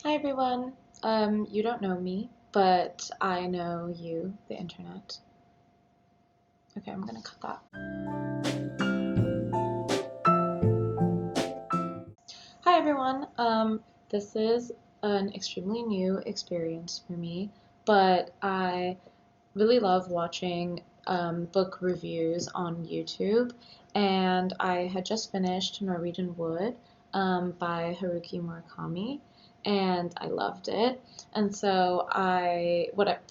Hi everyone. You don't know me, but I know you, the internet. Okay, I'm gonna cut that. Hi everyone. This is an extremely new experience for me, but I really love watching book reviews on YouTube, and I had just finished Norwegian Wood by Haruki Murakami, and I loved it. And so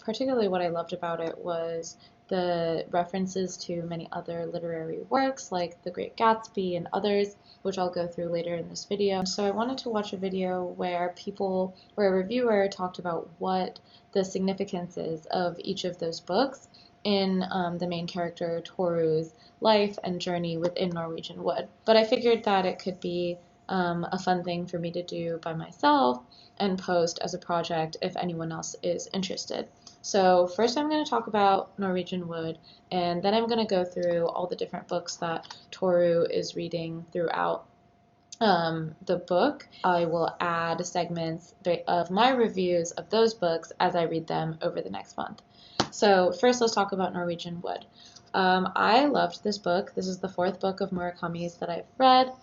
particularly what I loved about it was the references to many other literary works like The Great Gatsby and others, which I'll go through later in this video. So I wanted to watch a video where a reviewer talked about what the significances of each of those books in the main character Toru's life and journey within Norwegian Wood. But I figured that it could be a fun thing for me to do by myself and post as a project if anyone else is interested. So first I'm going to talk about Norwegian Wood, and then I'm going to go through all the different books that Toru is reading throughout the book. I will add segments of my reviews of those books as I read them over the next month. So first let's talk about Norwegian Wood. I loved this book. This is the fourth book of Murakami's that I've read,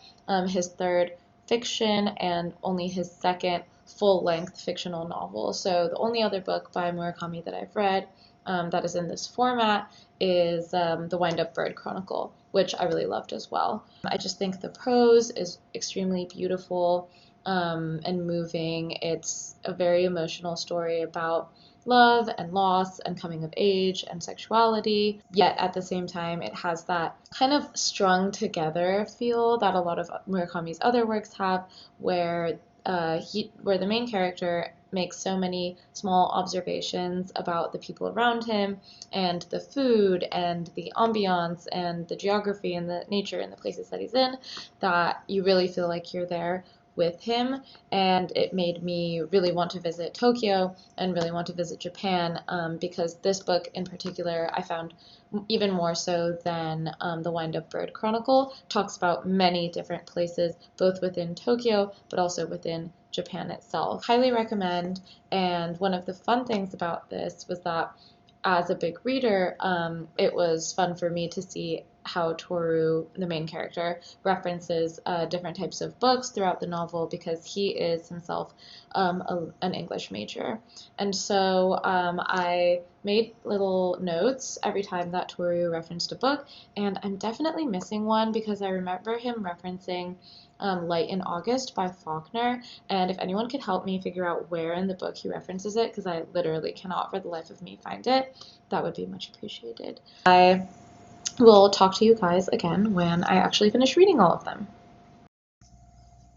his third fiction and only his second full-length fictional novel. So the only other book by Murakami that I've read that is in this format is The Wind-Up Bird Chronicle, which I really loved as well. I just think the prose is extremely beautiful and moving. It's a very emotional story about love and loss and coming of age and sexuality, yet at the same time it has that kind of strung together feel that a lot of Murakami's other works have, where the main character makes so many small observations about the people around him and the food and the ambiance and the geography and the nature and the places that he's in, that you really feel like you're there with him. And it made me really want to visit Tokyo and really want to visit Japan, because this book in particular I found, even more so than the Wind-Up Bird Chronicle, talks about many different places, both within Tokyo but also within Japan itself. Highly recommend. And one of the fun things about this was that as a big reader, it was fun for me to see how Toru, the main character, references different types of books throughout the novel, because he is himself an English major. And so I made little notes every time that Toru referenced a book, and I'm definitely missing one because I remember him referencing Light in August by Faulkner, and if anyone could help me figure out where in the book he references it, because I literally cannot for the life of me find it, that would be much appreciated. I will talk to you guys again when I actually finish reading all of them.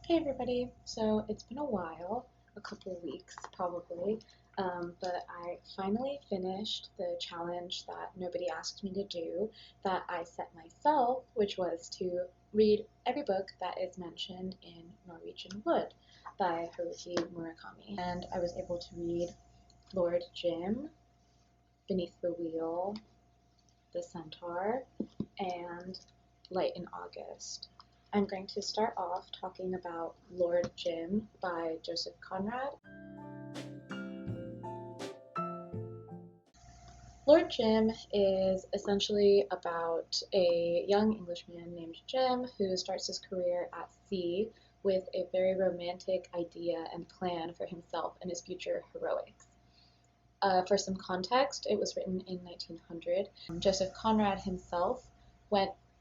Hey everybody, so it's been a while, a couple of weeks probably, but I finally finished the challenge that nobody asked me to do, that I set myself, which was to read every book that is mentioned in Norwegian Wood by Haruki Murakami. And I was able to read Lord Jim, Beneath the Wheel, The Centaur, and Light in August. I'm going to start off talking about Lord Jim by Joseph Conrad. Lord Jim is essentially about a young Englishman named Jim who starts his career at sea with a very romantic idea and plan for himself and his future heroics. For some context, it was written in 1900. Joseph Conrad himself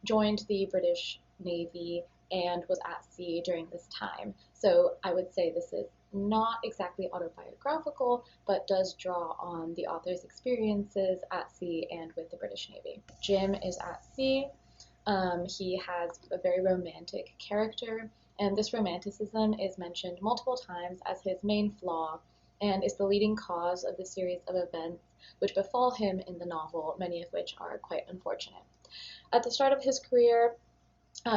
joined the British Navy and was at sea during this time. So I would say this is not exactly autobiographical, but does draw on the author's experiences at sea and with the British Navy. Jim is at sea. He has a very romantic character, and this romanticism is mentioned multiple times as his main flaw and is the leading cause of the series of events which befall him in the novel, many of which are quite unfortunate. At the start of his career,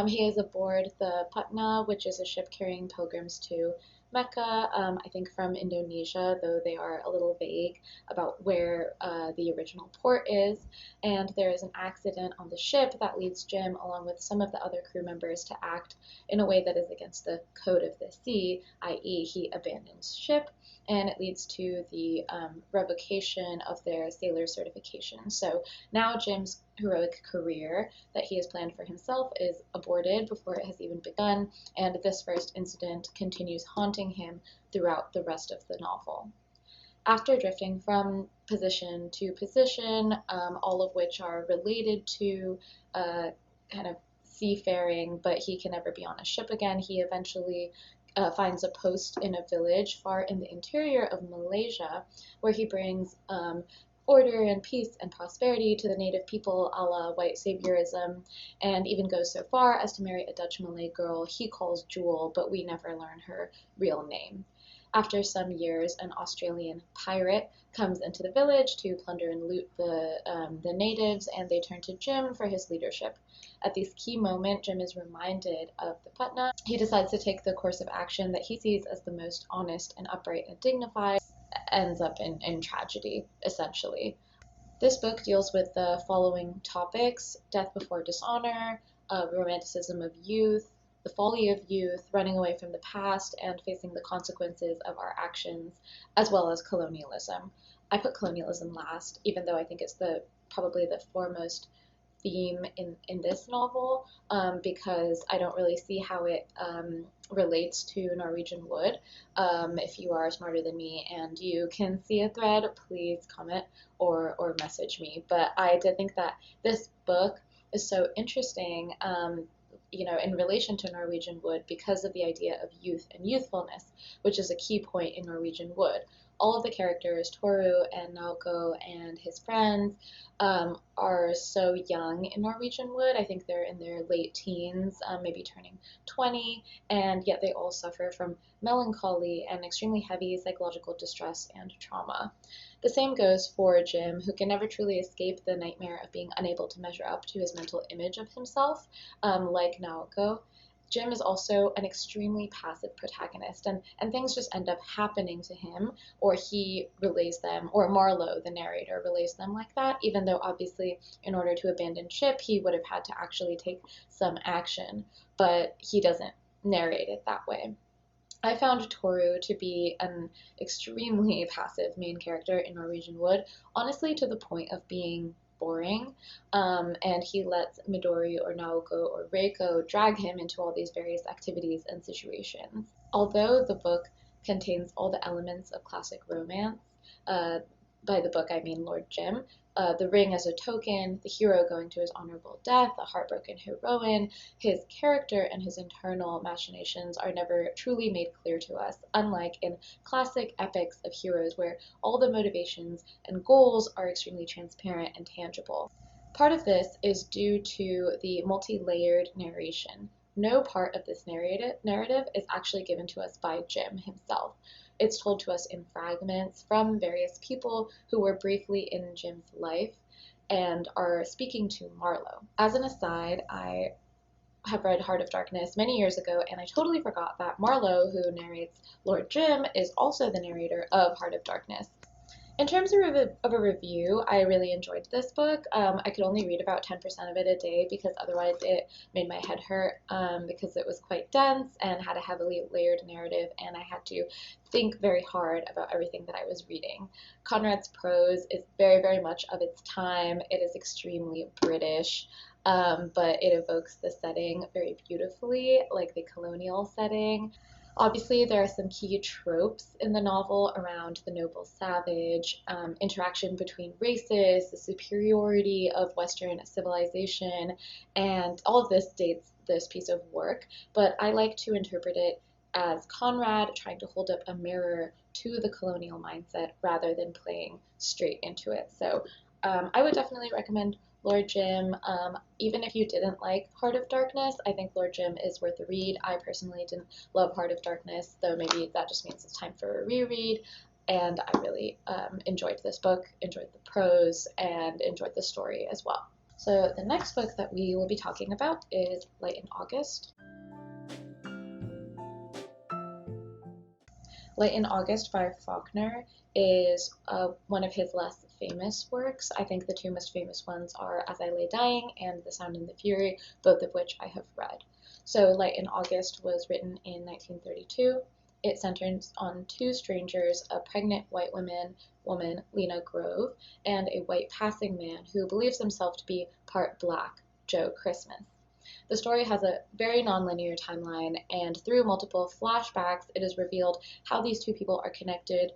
he is aboard the Patna, which is a ship carrying pilgrims to Mecca, I think from Indonesia, though they are a little vague about where the original port is. And there is an accident on the ship that leads Jim, along with some of the other crew members, to act in a way that is against the code of the sea, i.e., he abandons ship, and it leads to the revocation of their sailor certification. So now Jim's heroic career that he has planned for himself is aborted before it has even begun, and this first incident continues haunting him throughout the rest of the novel. After drifting from position to position, all of which are related to kind of seafaring, but he can never be on a ship again, he eventually finds a post in a village far in the interior of Malaysia, where he brings order and peace and prosperity to the native people, a la white saviorism, and even goes so far as to marry a Dutch Malay girl he calls Jewel, but we never learn her real name. After some years, an Australian pirate comes into the village to plunder and loot the natives, and they turn to Jim for his leadership. At this key moment, Jim is reminded of the Putna. He decides to take the course of action that he sees as the most honest and upright and dignified, ends up in tragedy, essentially. This book deals with the following topics: death before dishonor, romanticism of youth, the folly of youth, running away from the past, and facing the consequences of our actions, as well as colonialism. I put colonialism last, even though I think it's probably the foremost theme in this novel, because I don't really see how it relates to Norwegian Wood. If you are smarter than me and you can see a thread, please comment or message me. But I did think that this book is so interesting, in relation to Norwegian Wood, because of the idea of youth and youthfulness, which is a key point in Norwegian Wood. All of the characters, Toru and Naoko and his friends, are so young in Norwegian Wood. I think they're in their late teens, maybe turning 20, and yet they all suffer from melancholy and extremely heavy psychological distress and trauma. The same goes for Jim, who can never truly escape the nightmare of being unable to measure up to his mental image of himself, like Naoko. Jim is also an extremely passive protagonist, and things just end up happening to him, or he relays them, or Marlowe, the narrator, relays them like that, even though obviously in order to abandon ship, he would have had to actually take some action, but he doesn't narrate it that way. I found Toru to be an extremely passive main character in Norwegian Wood, honestly to the point of being boring, and he lets Midori or Naoko or Reiko drag him into all these various activities and situations. Although the book contains all the elements of classic romance, by the book I mean Lord Jim, the ring as a token, the hero going to his honorable death, a heartbroken heroine, his character and his internal machinations are never truly made clear to us, unlike in classic epics of heroes where all the motivations and goals are extremely transparent and tangible. Part of this is due to the multi-layered narration. No part of this narrative is actually given to us by Jim himself. It's told to us in fragments from various people who were briefly in Jim's life and are speaking to Marlowe. As an aside, I have read Heart of Darkness many years ago, and I totally forgot that Marlowe, who narrates Lord Jim, is also the narrator of Heart of Darkness. In terms of a review, I really enjoyed this book. I could only read about 10% of it a day because otherwise it made my head hurt, because it was quite dense and had a heavily layered narrative, and I had to think very hard about everything that I was reading. Conrad's prose is very, very much of its time. It is extremely British, but it evokes the setting very beautifully, like the colonial setting. Obviously, there are some key tropes in the novel around the noble savage, interaction between races, the superiority of Western civilization, and all of this dates this piece of work, but I like to interpret it as Conrad trying to hold up a mirror to the colonial mindset rather than playing straight into it. So I would definitely recommend Lord Jim. Even if you didn't like Heart of Darkness, I think Lord Jim is worth a read. I personally didn't love Heart of Darkness, though maybe that just means it's time for a reread. And I really enjoyed this book, enjoyed the prose, and enjoyed the story as well. So the next book that we will be talking about is Light in August. Late in August by Faulkner is one of his less famous works. I think the two most famous ones are As I Lay Dying and The Sound and the Fury, both of which I have read. So Light in August was written in 1932. It centers on two strangers, a pregnant white woman, Lena Grove, and a white passing man who believes himself to be part black, Joe Christmas. The story has a very nonlinear timeline, and through multiple flashbacks, it is revealed how these two people are connected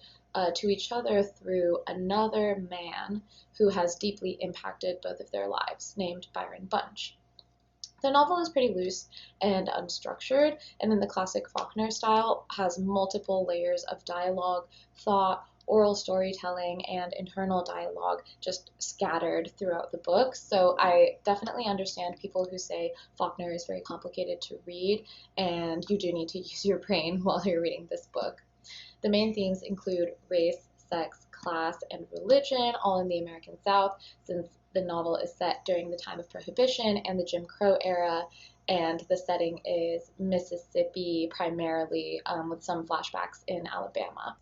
to each other through another man who has deeply impacted both of their lives, named Byron Bunch. The novel is pretty loose and unstructured, and in the classic Faulkner style, has multiple layers of dialogue, thought, oral storytelling, and internal dialogue just scattered throughout the book. So I definitely understand people who say Faulkner is very complicated to read, and you do need to use your brain while you're reading this book. The main themes include race, sex, class, and religion, all in the American South, since the novel is set during the time of Prohibition and the Jim Crow era, and the setting is Mississippi primarily, with some flashbacks in Alabama.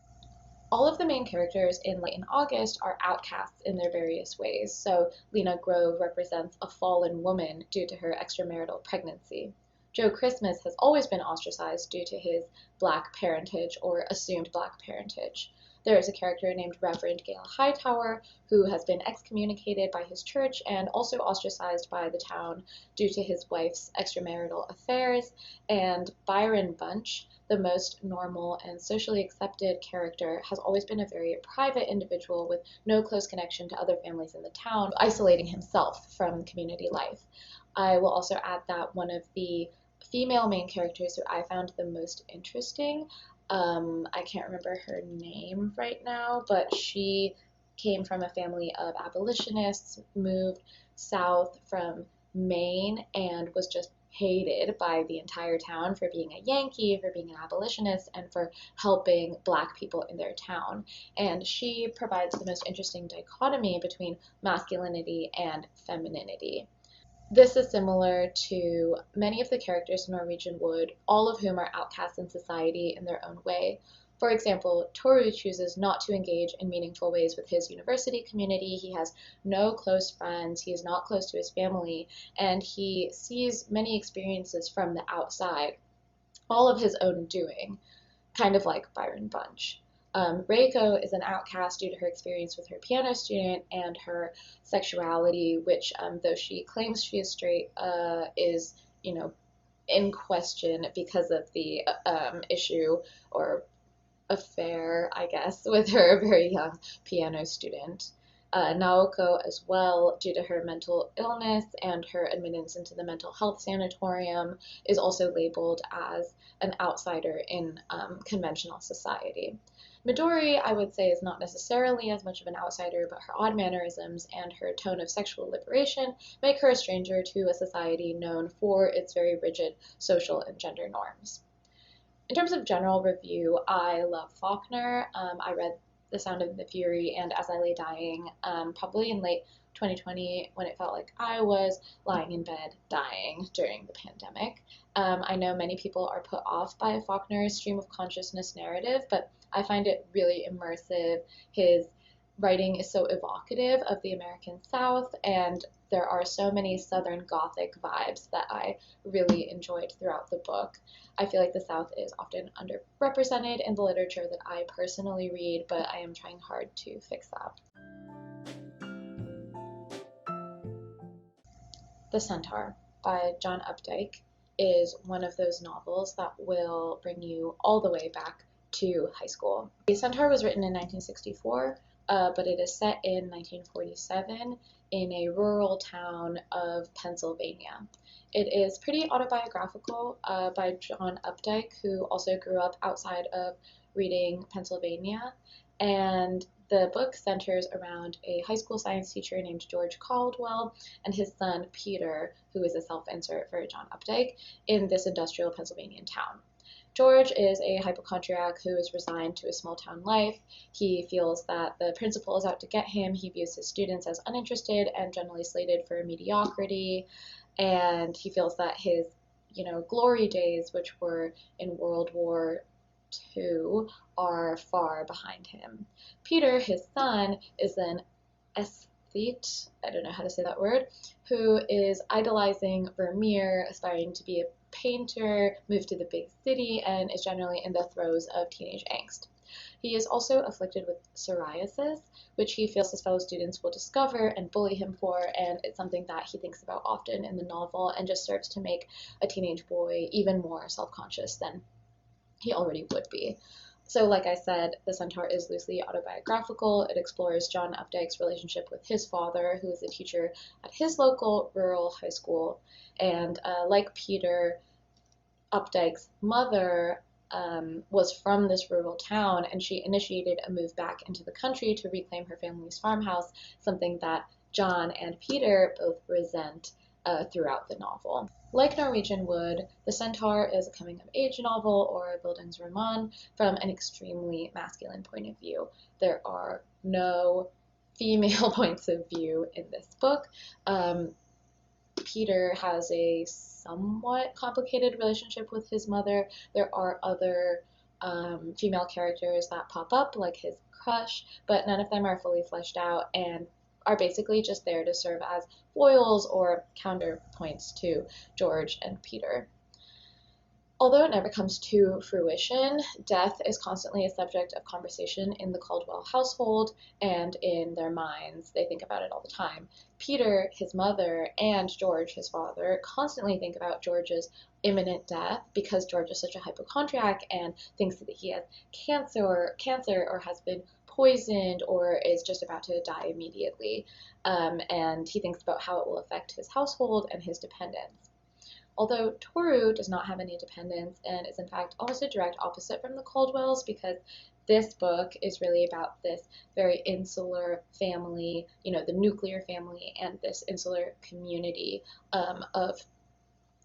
All of the main characters in Late in August are outcasts in their various ways. So Lena Grove represents a fallen woman due to her extramarital pregnancy. Joe Christmas has always been ostracized due to his black parentage or assumed black parentage. There is a character named Reverend Gale Hightower who has been excommunicated by his church and also ostracized by the town due to his wife's extramarital affairs, and Byron Bunch, the most normal and socially accepted character, has always been a very private individual with no close connection to other families in the town, isolating himself from community life. I will also add that one of the female main characters who I found the most interesting, I can't remember her name right now, but she came from a family of abolitionists, moved south from Maine, and was just hated by the entire town for being a Yankee, for being an abolitionist, and for helping black people in their town. And she provides the most interesting dichotomy between masculinity and femininity. This is similar to many of the characters in Norwegian Wood, all of whom are outcasts in society in their own way. For example, Toru chooses not to engage in meaningful ways with his university community. He has no close friends, he is not close to his family, and he sees many experiences from the outside, all of his own doing, kind of like Byron Bunch. Reiko is an outcast due to her experience with her piano student and her sexuality, which, though she claims she is straight, is, in question because of the issue or affair, I guess, with her very young piano student. Naoko as well, due to her mental illness and her admittance into the mental health sanatorium, is also labeled as an outsider in conventional society. Midori, I would say, is not necessarily as much of an outsider, but her odd mannerisms and her tone of sexual liberation make her a stranger to a society known for its very rigid social and gender norms. In terms of general review, I love Faulkner. I read The Sound of the Fury and As I Lay Dying, probably in late 2020 when it felt like I was lying in bed dying during the pandemic. I know many people are put off by Faulkner's stream of consciousness narrative, but I find it really immersive. His writing is so evocative of the American South, and there are so many Southern Gothic vibes that I really enjoyed throughout the book. I feel like the South is often underrepresented in the literature that I personally read, but I am trying hard to fix that. The Centaur by John Updike is one of those novels that will bring you all the way back to high school. The Centaur was written in 1964, but it is set in 1947 in a rural town of Pennsylvania. It is pretty autobiographical by John Updike, who also grew up outside of Reading, Pennsylvania, and the book centers around a high school science teacher named George Caldwell and his son Peter, who is a self-insert for John Updike, in this industrial Pennsylvanian town. George is a hypochondriac who is resigned to a small town life. He feels that the principal is out to get him. He views his students as uninterested and generally slated for mediocrity. And he feels that his, glory days, which were in World War two are far behind him. Peter, his son, is an aesthete, I don't know how to say that word, who is idolizing Vermeer, aspiring to be a painter, moved to the big city, and is generally in the throes of teenage angst. He is also afflicted with psoriasis, which he feels his fellow students will discover and bully him for, and it's something that he thinks about often in the novel and just serves to make a teenage boy even more self-conscious than he already would be. So, like I said, The Centaur is loosely autobiographical. It explores John Updike's relationship with his father, who is a teacher at his local rural high school. And like Peter, Updike's mother was from this rural town, and she initiated a move back into the country to reclaim her family's farmhouse, something that John and Peter both resent throughout the novel. Like Norwegian Wood, The Centaur is a coming-of-age novel, or a Bildungsroman, from an extremely masculine point of view. There are no female points of view in this book. Peter has a somewhat complicated relationship with his mother. There are other female characters that pop up, like his crush, but none of them are fully fleshed out and are basically just there to serve as foils or counterpoints to George and Peter. Although it never comes to fruition, death is constantly a subject of conversation in the Caldwell household and in their minds. They think about it all the time. Peter, his mother, and George, his father, constantly think about George's imminent death because George is such a hypochondriac and thinks that he has cancer or has been poisoned or is just about to die immediately. And he thinks about how it will affect his household and his dependents. Although Toru does not have any dependents and is in fact almost a direct opposite from the Caldwells, because this book is really about this very insular family, the nuclear family, and this insular community of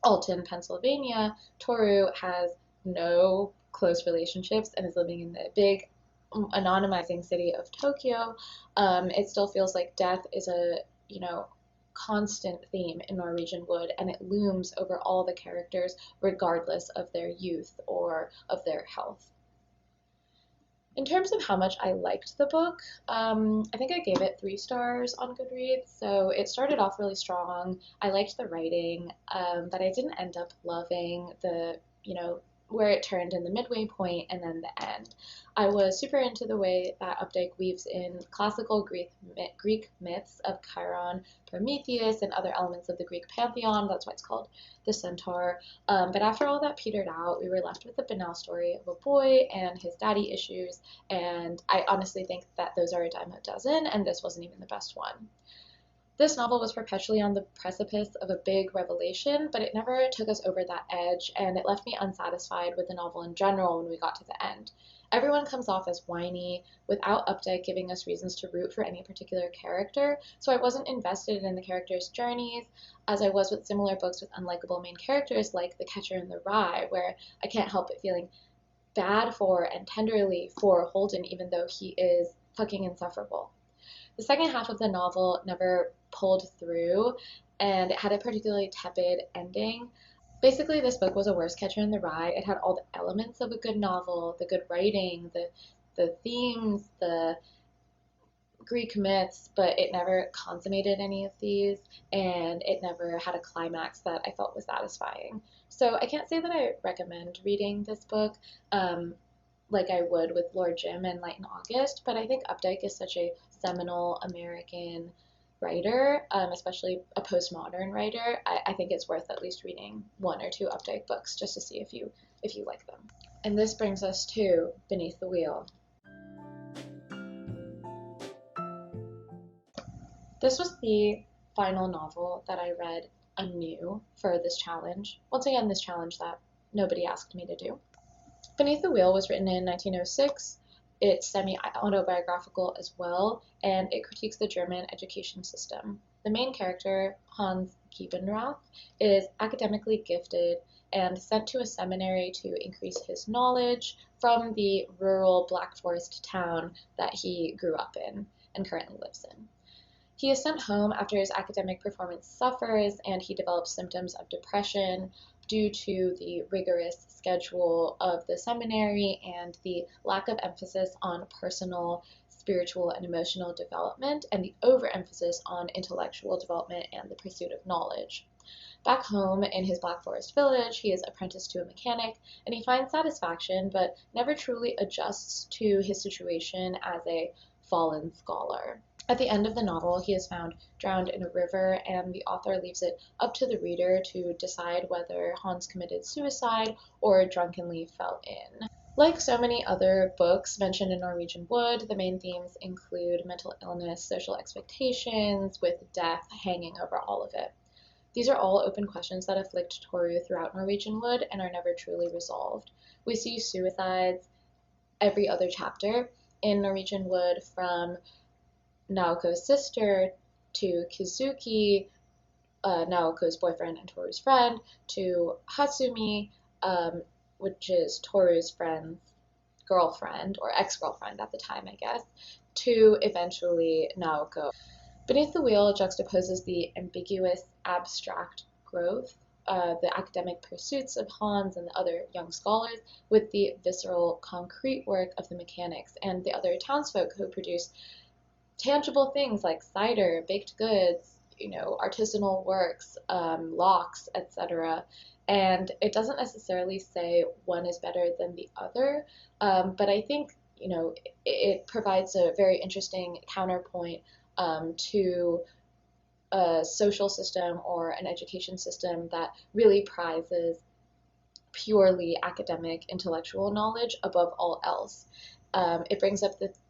Alton, Pennsylvania. Toru has no close relationships and is living in the big anonymizing city of Tokyo. It still feels like death is a, constant theme in Norwegian Wood, and it looms over all the characters regardless of their youth or of their health. In terms of how much I liked the book, I think I gave it 3 stars on Goodreads, so it started off really strong. I liked the writing, but I didn't end up loving the, where it turned in the midway point and then the end. I was super into the way that Updike weaves in classical Greek myths of Chiron, Prometheus, and other elements of the Greek pantheon. That's why it's called The Centaur. But after all that petered out, we were left with the banal story of a boy and his daddy issues, and I honestly think that those are a dime a dozen, and this wasn't even the best one. This novel was perpetually on the precipice of a big revelation, but it never took us over that edge, and it left me unsatisfied with the novel in general when we got to the end. Everyone comes off as whiny, without Updike giving us reasons to root for any particular character, so I wasn't invested in the characters' journeys, as I was with similar books with unlikable main characters like The Catcher in the Rye, where I can't help but feeling bad for and tenderly for Holden, even though he is fucking insufferable. The second half of the novel never pulled through, and it had a particularly tepid ending. Basically, this book was a worse Catcher in the Rye. It had all the elements of a good novel, the good writing, the themes, the Greek myths, but it never consummated any of these, and it never had a climax that I felt was satisfying. So I can't say that I recommend reading this book like I would with Lord Jim and Light in August, but I think Updike is such a seminal American writer, especially a postmodern writer. I think it's worth at least reading 1 or 2 Updike books just to see if you like them. And this brings us to Beneath the Wheel. This was the final novel that I read anew for this challenge. Once again, this challenge that nobody asked me to do. Beneath the Wheel was written in 1906. It's semi-autobiographical as well, and it critiques the German education system. The main character, Hans Giebenrath, is academically gifted and sent to a seminary to increase his knowledge from the rural Black Forest town that he grew up in and currently lives in. He is sent home after his academic performance suffers and he develops symptoms of depression. due to the rigorous schedule of the seminary and the lack of emphasis on personal, spiritual, and emotional development, and the overemphasis on intellectual development and the pursuit of knowledge. Back home in his Black Forest village, he is apprenticed to a mechanic, and he finds satisfaction but never truly adjusts to his situation as a fallen scholar. At the end of the novel, he is found drowned in a river, and the author leaves it up to the reader to decide whether Hans committed suicide or drunkenly fell in. Like so many other books mentioned in Norwegian Wood, the main themes include mental illness, social expectations, with death hanging over all of it. These are all open questions that afflict Toru throughout Norwegian Wood and are never truly resolved. We see suicides every other chapter in Norwegian Wood, from Naoko's sister to Kizuki, Naoko's boyfriend and Toru's friend, to Hatsumi, which is Toru's friend's girlfriend, or ex-girlfriend at the time, I guess, to eventually Naoko. Beneath the Wheel juxtaposes the ambiguous, abstract growth, the academic pursuits of Hans and the other young scholars, with the visceral, concrete work of the mechanics and the other townsfolk who produce tangible things like cider, baked goods, artisanal works, locks, etc. And it doesn't necessarily say one is better than the other, but I think, it provides a very interesting counterpoint to a social system or an education system that really prizes purely academic intellectual knowledge above all else.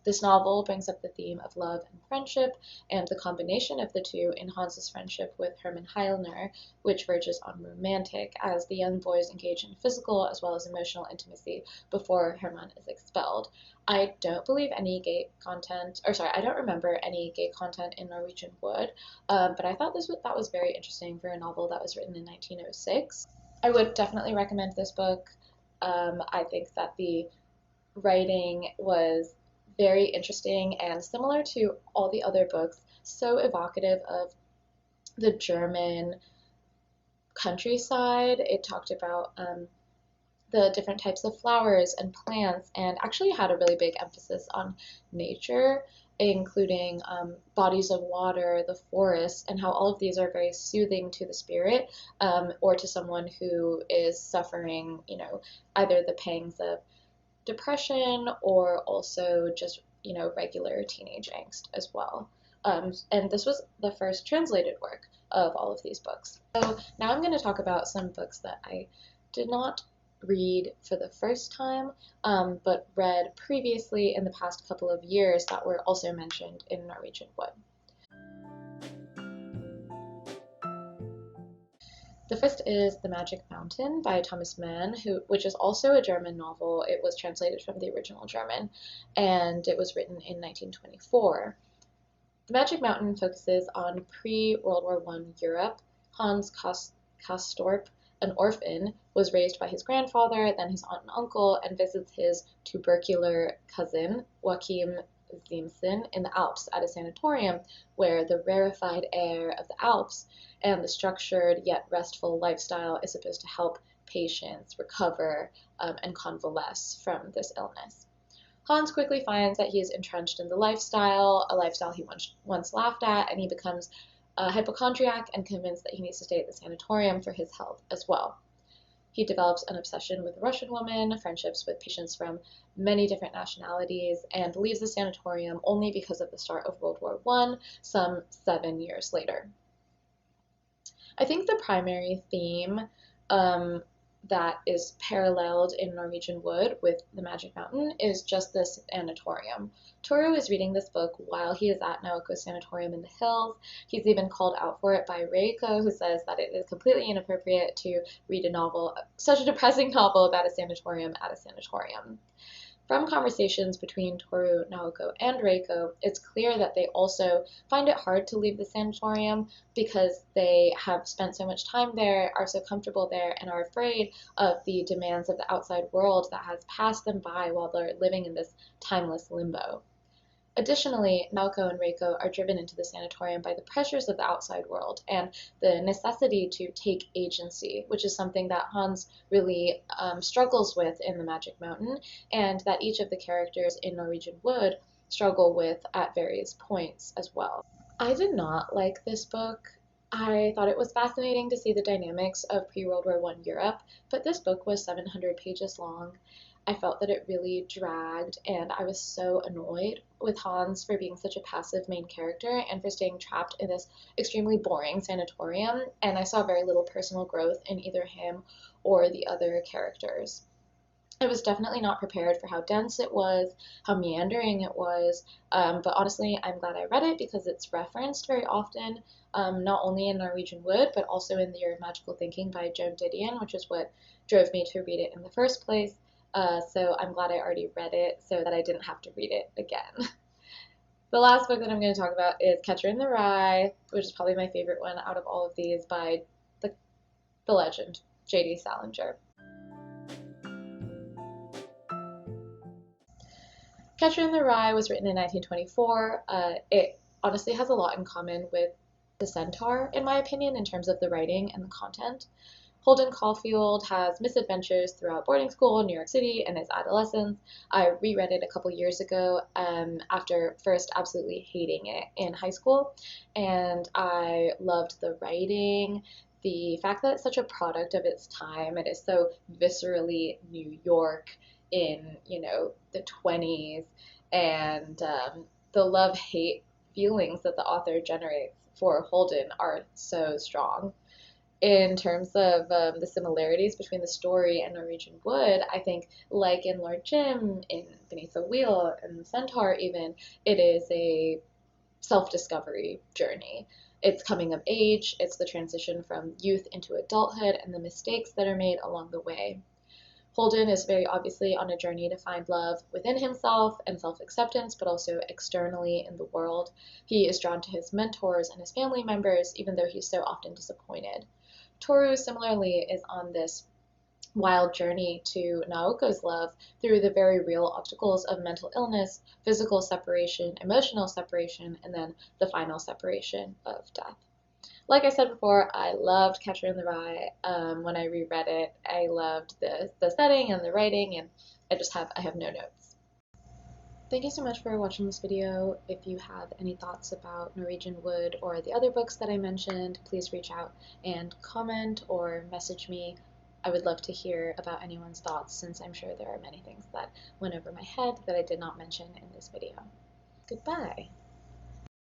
This novel brings up the theme of love and friendship, and the combination of the two in Hans's friendship with Hermann Heilner, which verges on romantic, as the young boys engage in physical as well as emotional intimacy before Hermann is expelled. I don't remember any gay content in Norwegian Wood, but I thought that was very interesting for a novel that was written in 1906. I would definitely recommend this book. I think that the writing was very interesting and similar to all the other books, so evocative of the German countryside. It talked about the different types of flowers and plants, and actually had a really big emphasis on nature, including bodies of water, the forest, and how all of these are very soothing to the spirit, or to someone who is suffering, either the pangs of depression or also just, regular teenage angst as well. And this was the first translated work of all of these books. So now I'm going to talk about some books that I did not read for the first time, but read previously in the past couple of years that were also mentioned in Norwegian Wood. The first is The Magic Mountain by Thomas Mann, which is also a German novel. It was translated from the original German, and it was written in 1924. The Magic Mountain focuses on pre-World War I Europe. Hans Castorp, an orphan, was raised by his grandfather, then his aunt and uncle, and visits his tubercular cousin, Joachim Ziemßen, in the Alps at a sanatorium where the rarefied air of the Alps and the structured yet restful lifestyle is supposed to help patients recover and convalesce from this illness. Hans quickly finds that he is entrenched in the lifestyle, a lifestyle he once laughed at, and he becomes a hypochondriac and convinced that he needs to stay at the sanatorium for his health as well. He develops an obsession with a Russian woman, friendships with patients from many different nationalities, and leaves the sanatorium only because of the start of World War I, some 7 years later. I think the primary theme that is paralleled in Norwegian Wood with The Magic Mountain is just this sanatorium. Toru is reading this book while he is at Naoko's sanatorium in the hills. He's even called out for it by Reiko, who says that it is completely inappropriate to read a novel, such a depressing novel about a sanatorium at a sanatorium. From conversations between Toru, Naoko, and Reiko, it's clear that they also find it hard to leave the sanatorium because they have spent so much time there, are so comfortable there, and are afraid of the demands of the outside world that has passed them by while they're living in this timeless limbo. Additionally, Naoko and Reiko are driven into the sanatorium by the pressures of the outside world and the necessity to take agency, which is something that Hans really struggles with in The Magic Mountain, and that each of the characters in Norwegian Wood struggle with at various points as well. I did not like this book. I thought it was fascinating to see the dynamics of pre-World War I Europe, but this book was 700 pages long. I felt that it really dragged, and I was so annoyed with Hans for being such a passive main character and for staying trapped in this extremely boring sanatorium, and I saw very little personal growth in either him or the other characters. I was definitely not prepared for how dense it was, how meandering it was, but honestly, I'm glad I read it because it's referenced very often, not only in Norwegian Wood, but also in The Year of Magical Thinking by Joan Didion, which is what drove me to read it in the first place. So I'm glad I already read it so that I didn't have to read it again. The last book that I'm going to talk about is Catcher in the Rye, which is probably my favorite one out of all of these by the legend, J.D. Salinger. Catcher in the Rye was written in 1924. It honestly has a lot in common with the Centaur, in my opinion, in terms of the writing and the content. Holden Caulfield has misadventures throughout boarding school in New York City and his adolescence. I reread it a couple years ago after first absolutely hating it in high school, and I loved the writing, the fact that it's such a product of its time. It is so viscerally New York in, the 20s, and the love-hate feelings that the author generates for Holden are so strong. In terms of the similarities between the story and Norwegian Wood, I think, like in Lord Jim, in Beneath the Wheel, and Centaur even, it is a self-discovery journey. It's coming of age, it's the transition from youth into adulthood, and the mistakes that are made along the way. Holden is very obviously on a journey to find love within himself and self-acceptance, but also externally in the world. He is drawn to his mentors and his family members, even though he's so often disappointed. Toru similarly is on this wild journey to Naoko's love through the very real obstacles of mental illness, physical separation, emotional separation, and then the final separation of death. Like I said before, I loved Catcher in the Rye. When I reread it, I loved the setting and the writing, and I have no notes. Thank you so much for watching this video. If you have any thoughts about Norwegian Wood or the other books that I mentioned, please reach out and comment or message me. I would love to hear about anyone's thoughts, since I'm sure there are many things that went over my head that I did not mention in this video. Goodbye.